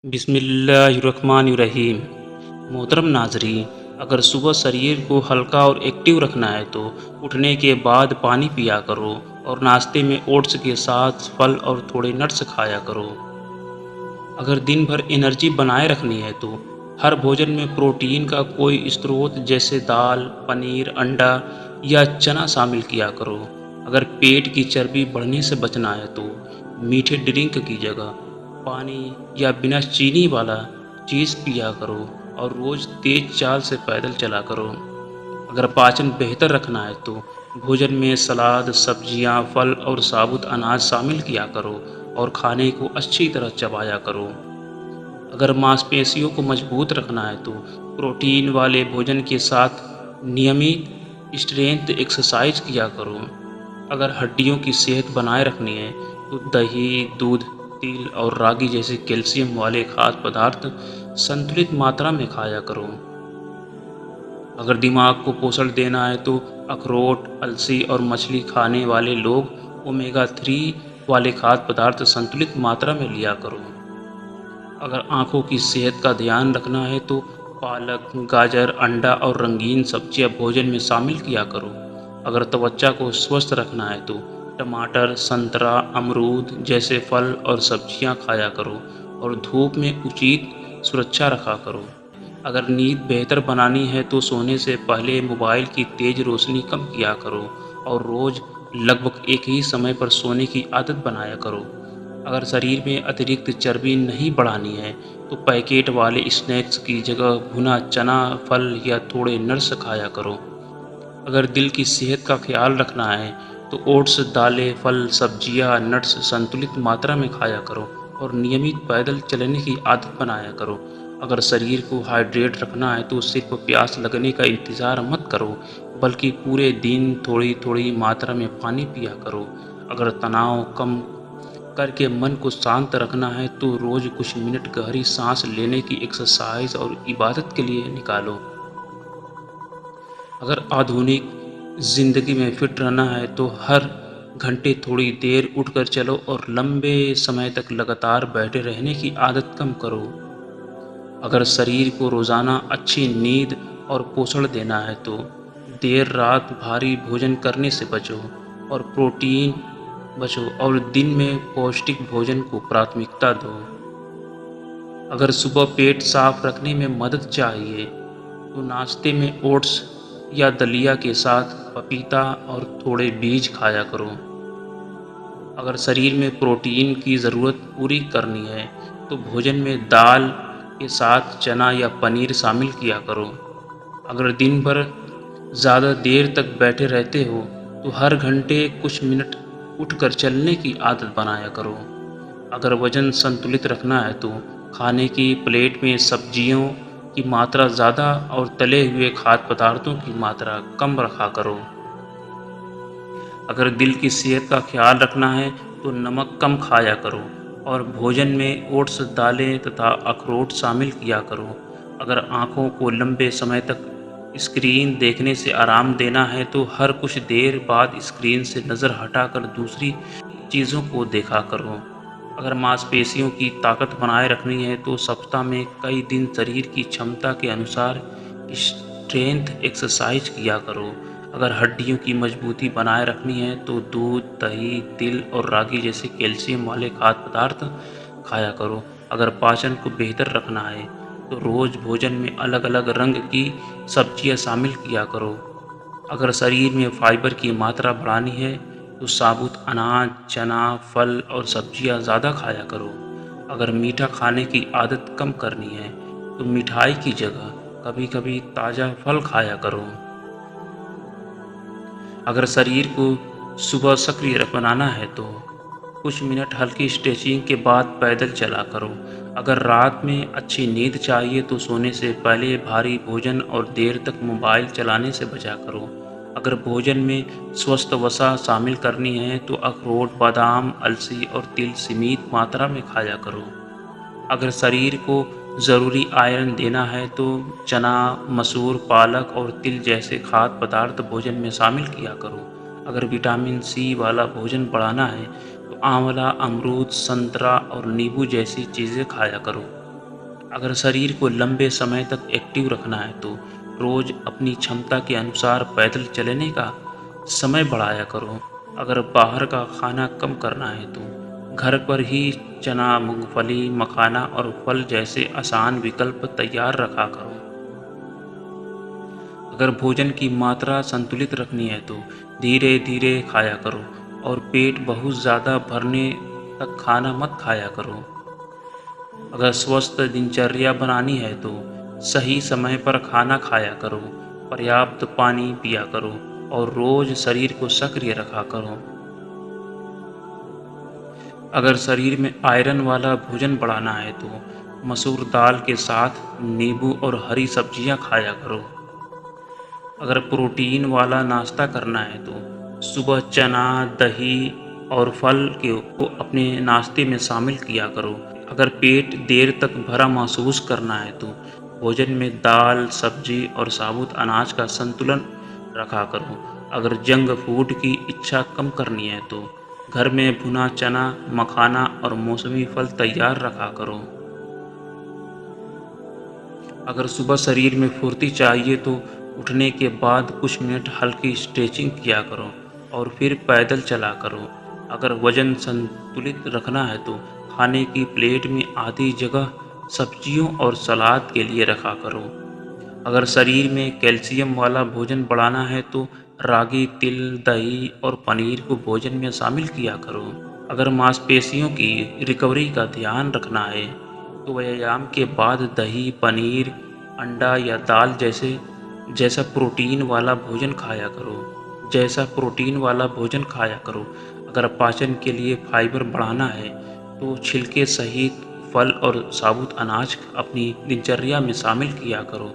बिस्मिल्लाहिर्रहमानिर्रहीम। मोहतरम नाज़रीन, अगर सुबह शरीर को हल्का और एक्टिव रखना है तो उठने के बाद पानी पिया करो और नाश्ते में ओट्स के साथ फल और थोड़े नट्स खाया करो। अगर दिन भर एनर्जी बनाए रखनी है तो हर भोजन में प्रोटीन का कोई स्रोत जैसे दाल, पनीर, अंडा या चना शामिल किया करो। अगर पेट की चर्बी बढ़ने से बचना है तो मीठे ड्रिंक की जगह पानी या बिना चीनी वाला चीज़ पिया करो और रोज़ तेज चाल से पैदल चला करो। अगर पाचन बेहतर रखना है तो भोजन में सलाद, सब्जियां, फल और साबुत अनाज शामिल किया करो और खाने को अच्छी तरह चबाया करो। अगर मांसपेशियों को मजबूत रखना है तो प्रोटीन वाले भोजन के साथ नियमित स्ट्रेंथ एक्सरसाइज किया करो। अगर हड्डियों की सेहत बनाए रखनी है तो दही, दूध, तिल और रागी जैसे कैल्शियम वाले खाद्य पदार्थ संतुलित मात्रा में खाया करो। अगर दिमाग को पोषण देना है तो अखरोट, अलसी और मछली खाने वाले लोग ओमेगा 3 वाले खाद्य पदार्थ संतुलित मात्रा में लिया करो। अगर आँखों की सेहत का ध्यान रखना है तो पालक, गाजर, अंडा और रंगीन सब्जियां भोजन में शामिल किया करो। अगर त्वचा को स्वस्थ रखना है तो टमाटर, संतरा, अमरूद जैसे फल और सब्जियां खाया करो और धूप में उचित सुरक्षा रखा करो। अगर नींद बेहतर बनानी है तो सोने से पहले मोबाइल की तेज़ रोशनी कम किया करो और रोज़ लगभग एक ही समय पर सोने की आदत बनाया करो। अगर शरीर में अतिरिक्त चर्बी नहीं बढ़ानी है तो पैकेट वाले स्नैक्स की जगह भुना चना, फल या थोड़े नट्स खाया करो। अगर दिल की सेहत का ख्याल रखना है तो ओट्स, दालें, फल, सब्जियां, नट्स संतुलित मात्रा में खाया करो और नियमित पैदल चलने की आदत बनाया करो। अगर शरीर को हाइड्रेट रखना है तो सिर्फ प्यास लगने का इंतज़ार मत करो, बल्कि पूरे दिन थोड़ी थोड़ी मात्रा में पानी पिया करो। अगर तनाव कम करके मन को शांत रखना है तो रोज़ कुछ मिनट गहरी सांस लेने की एक्सरसाइज और इबादत के लिए निकालो। अगर आधुनिक ज़िंदगी में फिट रहना है तो हर घंटे थोड़ी देर उठकर चलो और लंबे समय तक लगातार बैठे रहने की आदत कम करो। अगर शरीर को रोज़ाना अच्छी नींद और पोषण देना है तो देर रात भारी भोजन करने से बचो और प्रोटीन बचो और दिन में पौष्टिक भोजन को प्राथमिकता दो। अगर सुबह पेट साफ रखने में मदद चाहिए तो नाश्ते में ओट्स या दलिया के साथ पपीता और थोड़े बीज खाया करो। अगर शरीर में प्रोटीन की ज़रूरत पूरी करनी है तो भोजन में दाल के साथ चना या पनीर शामिल किया करो। अगर दिन भर ज़्यादा देर तक बैठे रहते हो तो हर घंटे कुछ मिनट उठकर चलने की आदत बनाया करो। अगर वज़न संतुलित रखना है तो खाने की प्लेट में सब्जियों की मात्रा ज़्यादा और तले हुए खाद्य पदार्थों की मात्रा कम रखा करो। अगर दिल की सेहत का ख्याल रखना है तो नमक कम खाया करो और भोजन में ओट्स, दालें तथा अखरोट शामिल किया करो। अगर आँखों को लंबे समय तक स्क्रीन देखने से आराम देना है तो हर कुछ देर बाद स्क्रीन से नज़र हटाकर दूसरी चीज़ों को देखा करो। अगर मांसपेशियों की ताकत बनाए रखनी है तो सप्ताह में कई दिन शरीर की क्षमता के अनुसार स्ट्रेंथ एक्सरसाइज किया करो। अगर हड्डियों की मजबूती बनाए रखनी है तो दूध, दही, तिल और रागी जैसे कैल्शियम वाले खाद्य पदार्थ खाया करो। अगर पाचन को बेहतर रखना है तो रोज़ भोजन में अलग अलग रंग की सब्जियां शामिल किया करो। अगर शरीर में फाइबर की मात्रा बढ़ानी है तो साबुत अनाज, चना, फल और सब्जियां ज़्यादा खाया करो। अगर मीठा खाने की आदत कम करनी है तो मिठाई की जगह कभी कभी ताज़ा फल खाया करो। अगर शरीर को सुबह सक्रिय बनाना है तो कुछ मिनट हल्की स्ट्रेचिंग के बाद पैदल चला करो। अगर रात में अच्छी नींद चाहिए तो सोने से पहले भारी भोजन और देर तक मोबाइल चलाने से बचा करो। अगर भोजन में स्वस्थ वसा शामिल करनी है तो अखरोट, बादाम, अलसी और तिल सीमित मात्रा में खाया करो। अगर शरीर को ज़रूरी आयरन देना है तो चना, मसूर, पालक और तिल जैसे खाद्य पदार्थ भोजन में शामिल किया करो। अगर विटामिन सी वाला भोजन बढ़ाना है तो आंवला, अमरूद, संतरा और नींबू जैसी चीज़ें खाया करो। अगर शरीर को लंबे समय तक एक्टिव रखना है तो रोज अपनी क्षमता के अनुसार पैदल चलने का समय बढ़ाया करो। अगर बाहर का खाना कम करना है तो घर पर ही चना, मूंगफली, मखाना और फल जैसे आसान विकल्प तैयार रखा करो। अगर भोजन की मात्रा संतुलित रखनी है तो धीरे धीरे खाया करो और पेट बहुत ज़्यादा भरने तक खाना मत खाया करो। अगर स्वस्थ दिनचर्या बनानी है तो सही समय पर खाना खाया करो, पर्याप्त पानी पिया करो और रोज शरीर को सक्रिय रखा करो। अगर शरीर में आयरन वाला भोजन बढ़ाना है तो मसूर दाल के साथ नींबू और हरी सब्जियां खाया करो। अगर प्रोटीन वाला नाश्ता करना है तो सुबह चना, दही और फल को अपने नाश्ते में शामिल किया करो। अगर पेट देर तक भरा महसूस करना है तो भोजन में दाल, सब्जी और साबुत अनाज का संतुलन रखा करो। अगर जंक फूड की इच्छा कम करनी है तो घर में भुना चना, मखाना और मौसमी फल तैयार रखा करो। अगर सुबह शरीर में फुर्ती चाहिए तो उठने के बाद कुछ मिनट हल्की स्ट्रेचिंग किया करो और फिर पैदल चला करो। अगर वजन संतुलित रखना है तो खाने की प्लेट में आधी जगह सब्जियों और सलाद के लिए रखा करो। अगर शरीर में कैल्शियम वाला भोजन बढ़ाना है तो रागी, तिल, दही और पनीर को भोजन में शामिल किया करो। अगर मांसपेशियों की रिकवरी का ध्यान रखना है तो व्यायाम के बाद दही, पनीर, अंडा या दाल जैसा प्रोटीन वाला भोजन खाया करो। अगर पाचन के लिए फाइबर बढ़ाना है तो छिलके सहित फल और साबुत अनाज अपनी दिनचर्या में शामिल किया करो।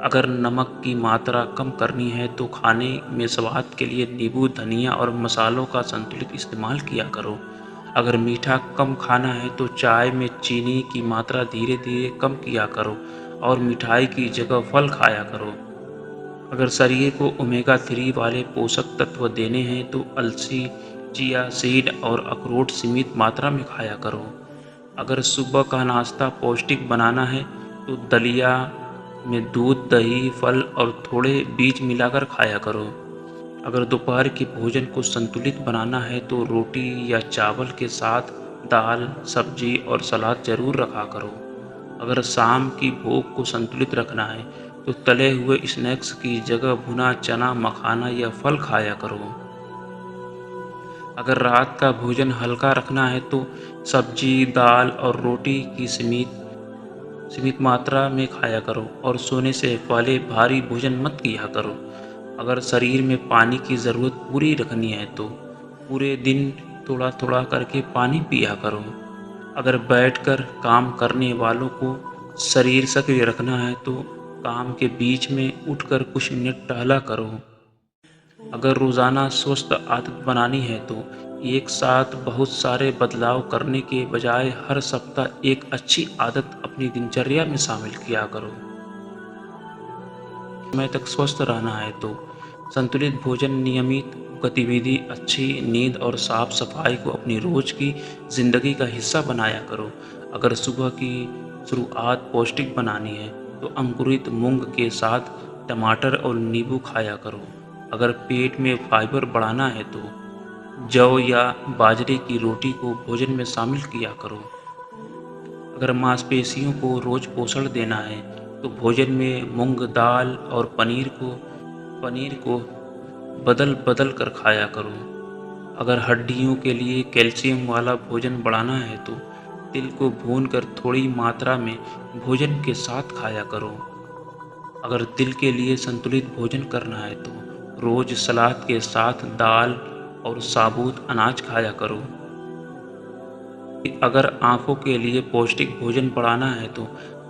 अगर नमक की मात्रा कम करनी है तो खाने में स्वाद के लिए नींबू, धनिया और मसालों का संतुलित इस्तेमाल किया करो। अगर मीठा कम खाना है तो चाय में चीनी की मात्रा धीरे धीरे कम किया करो और मिठाई की जगह फल खाया करो। अगर शरीर को ओमेगा 3 वाले पोषक तत्व देने हैं तो अलसी, चिया सीड और अखरोट सीमित मात्रा में खाया करो। अगर सुबह का नाश्ता पौष्टिक बनाना है तो दलिया में दूध, दही, फल और थोड़े बीज मिलाकर खाया करो। अगर दोपहर के भोजन को संतुलित बनाना है तो रोटी या चावल के साथ दाल, सब्जी और सलाद जरूर रखा करो। अगर शाम की भूख को संतुलित रखना है तो तले हुए स्नैक्स की जगह भुना चना, मखाना या फल खाया करो। अगर रात का भोजन हल्का रखना है तो सब्जी, दाल और रोटी की सीमित मात्रा में खाया करो और सोने से पहले भारी भोजन मत किया करो। अगर शरीर में पानी की ज़रूरत पूरी रखनी है तो पूरे दिन थोड़ा थोड़ा करके पानी पिया करो। अगर बैठकर काम करने वालों को शरीर सक्रिय रखना है तो काम के बीच में उठकर कुछ मिनट टहला करो। अगर रोज़ाना स्वस्थ आदत बनानी है तो एक साथ बहुत सारे बदलाव करने के बजाय हर सप्ताह एक अच्छी आदत अपनी दिनचर्या में शामिल किया करो। समय तक स्वस्थ रहना है तो संतुलित भोजन, नियमित गतिविधि, अच्छी नींद और साफ सफाई को अपनी रोज की जिंदगी का हिस्सा बनाया करो। अगर सुबह की शुरुआत पौष्टिक बनानी है तो अंकुरित मूंग के साथ टमाटर और नींबू खाया करो। अगर पेट में फाइबर बढ़ाना है तो जौ या बाजरे की रोटी को भोजन में शामिल किया करो। अगर मांसपेशियों को रोज पोषण देना है तो भोजन में मूंग दाल और पनीर को बदल बदल कर खाया करो। अगर हड्डियों के लिए कैल्शियम वाला भोजन बढ़ाना है तो तिल को भूनकर थोड़ी मात्रा में भोजन के साथ खाया करो। अगर दिल के लिए संतुलित भोजन करना है तो रोज सलाद के साथ दाल और साबुत अनाज खाया करो। अगर आँखों के लिए पौष्टिक भोजन बढ़ाना है तो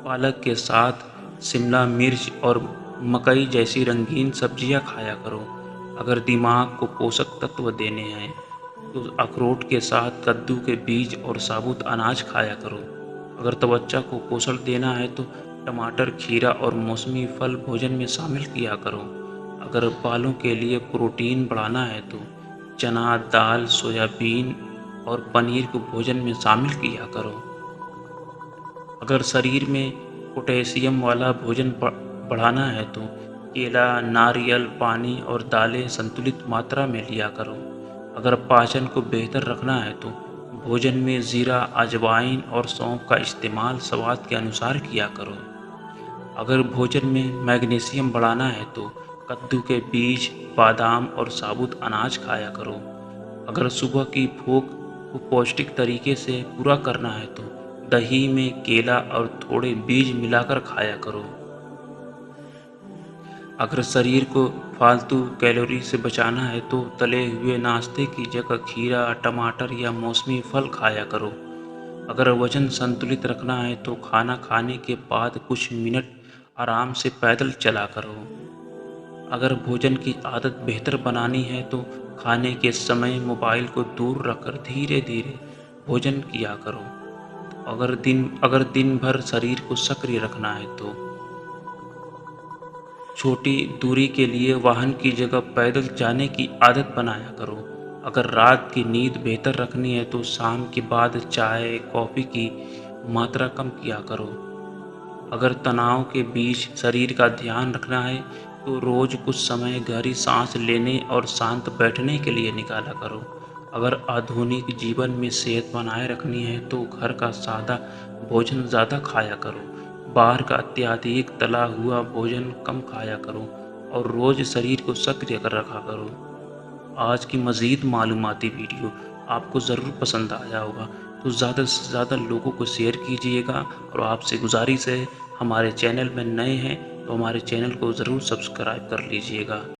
पालक के साथ शिमला मिर्च और मकई जैसी रंगीन सब्जियां खाया करो। अगर दिमाग को पोषक तत्व देने हैं तो अखरोट के साथ कद्दू के बीज और साबुत अनाज खाया करो। अगर त्वचा को पोषण देना है तो टमाटर, खीरा और मौसमी फल भोजन में शामिल किया करो। अगर बालों के लिए प्रोटीन बढ़ाना है तो चना, दाल, सोयाबीन और पनीर को भोजन में शामिल किया करो। अगर शरीर में पोटेशियम वाला भोजन बढ़ाना है तो केला, नारियल पानी और दालें संतुलित मात्रा में लिया करो। अगर पाचन को बेहतर रखना है तो भोजन में जीरा, अजवाइन और सौंफ का इस्तेमाल स्वाद के अनुसार किया करो। अगर भोजन में मैग्नीशियम बढ़ाना है तो कद्दू के बीज, बादाम और साबुत अनाज खाया करो। अगर सुबह की भूख को पौष्टिक तरीके से पूरा करना है तो दही में केला और थोड़े बीज मिलाकर खाया करो। अगर शरीर को फालतू कैलोरी से बचाना है तो तले हुए नाश्ते की जगह खीरा, टमाटर या मौसमी फल खाया करो। अगर वजन संतुलित रखना है तो खाना खाने के बाद कुछ मिनट आराम से पैदल चला करो। अगर भोजन की आदत बेहतर बनानी है तो खाने के समय मोबाइल को दूर रखकर धीरे धीरे भोजन किया करो। अगर दिन भर शरीर को सक्रिय रखना है तो छोटी दूरी के लिए वाहन की जगह पैदल जाने की आदत बनाया करो। अगर रात की नींद बेहतर रखनी है तो शाम के बाद चाय, कॉफ़ी की मात्रा कम किया करो। अगर तनाव के बीच शरीर का ध्यान रखना है तो रोज़ कुछ समय गहरी सांस लेने और शांत बैठने के लिए निकाला करो। अगर आधुनिक जीवन में सेहत बनाए रखनी है तो घर का सादा भोजन ज़्यादा खाया करो। बाहर का अत्यधिक तला हुआ भोजन कम खाया करो और रोज़ शरीर को सक्रिय कर रखा करो। आज की मज़ीद मालूमाती वीडियो आपको ज़रूर पसंद आया होगा, तो ज़्यादा से ज़्यादा लोगों को शेयर कीजिएगा। और आपसे गुजारिश है, हमारे चैनल में नए हैं तो हमारे चैनल को ज़रूर सब्सक्राइब कर लीजिएगा।